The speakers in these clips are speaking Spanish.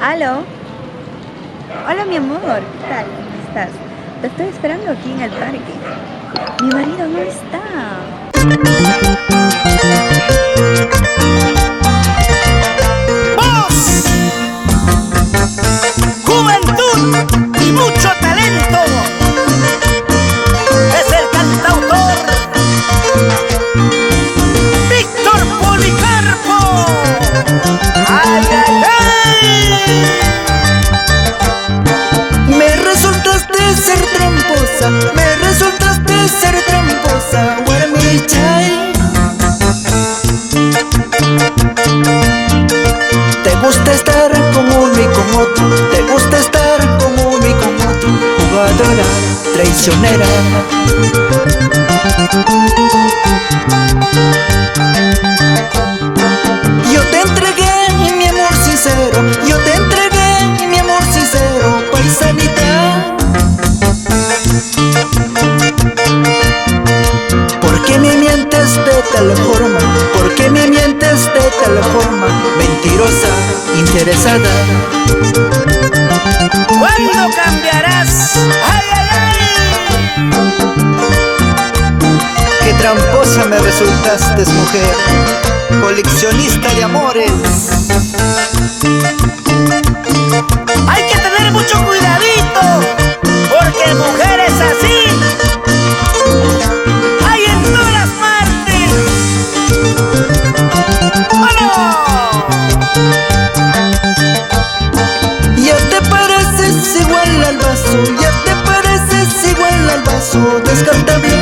¿Aló? Hola, mi amor, ¿qué tal? ¿Cómo estás? Te estoy esperando aquí en el parque. Mi marido no está. ¡Voz! ¡Juventud! ¡Y mucho talento! Es el cantautor Víctor Policarpo. ¡Ay, ay, ay! Me resultaste ser tramposa, me resultaste ser tramposa, Guarmichai. Te gusta estar con uno y con otro, te gusta estar con uno y con otro, jugadora, traicionera. Yo te entregué mi amor sincero, yo te entregué mi amor sincero, paisanita. ¿Por qué me mientes de tal forma? ¿Por qué me mientes de tal forma? Mentirosa, interesada. ¿Cuándo cambiarás? ¡Ay, ay, ay! Qué tramposa me resultaste, mujer, coleccionista de amores. Hay que tener mucho cuidadito, porque mujeres así hay en todas partes. ¡Vámonos! Ya te pareces igual al vaso, ya te pareces igual al vaso descartable.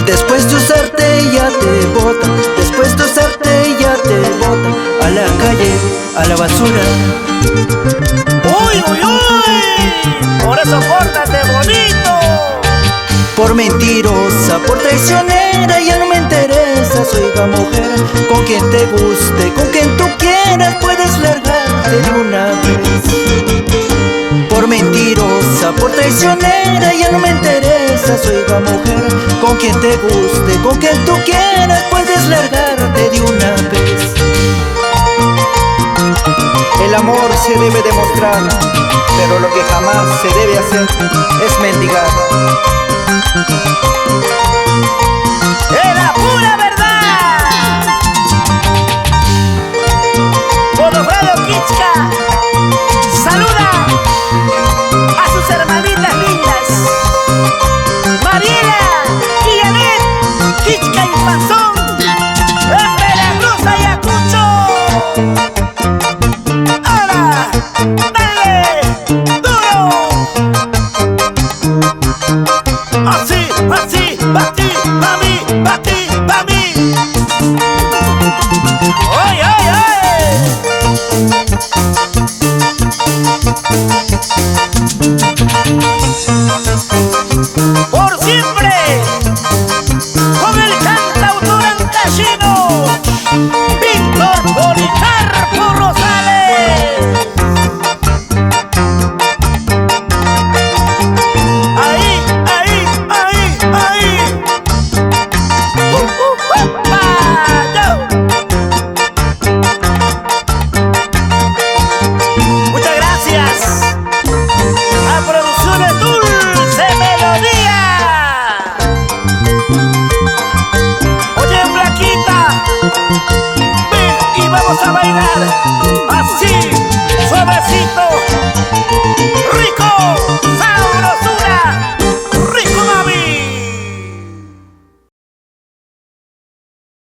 Después de usarte ya te botan, después de usarte ya te botan a la calle, a la basura. ¡Uy, uy, uy! Por eso pórtate bonito. Por mentirosa, por traicionera, ya no me interesa, soy la mujer. Con quien te guste, con quien tú quieras, puedes largarte de una vez. Por mentirosa, por traicionera, ya no me interesa, soy la mujer. Con quien te guste, con quien tú quieras, puedes largarte de una vez. El amor se debe demostrar, pero lo que jamás se debe hacer es mendigar. ¡Es la pura verdad! Godofredo Kichka saluda a sus hermanitas lindas, Mariela y Janet Kichka y Panzón, en Veracruz, Ayacucho. ¡Ahora! ¡Dale! ¡Duro! Así, así, pa' ti, pa' mí, pa' ti, pa' mí. ¡Ay, ay, ay! Por siempre, con el cantautor antashino, Víctor Policarpo Rosales. Ahí, ahí, ahí, ahí. ¡Yo! Muchas gracias a Producciones Dulce Melodía. Oye, Blanquita, ven y vamos a bailar así, suavecito.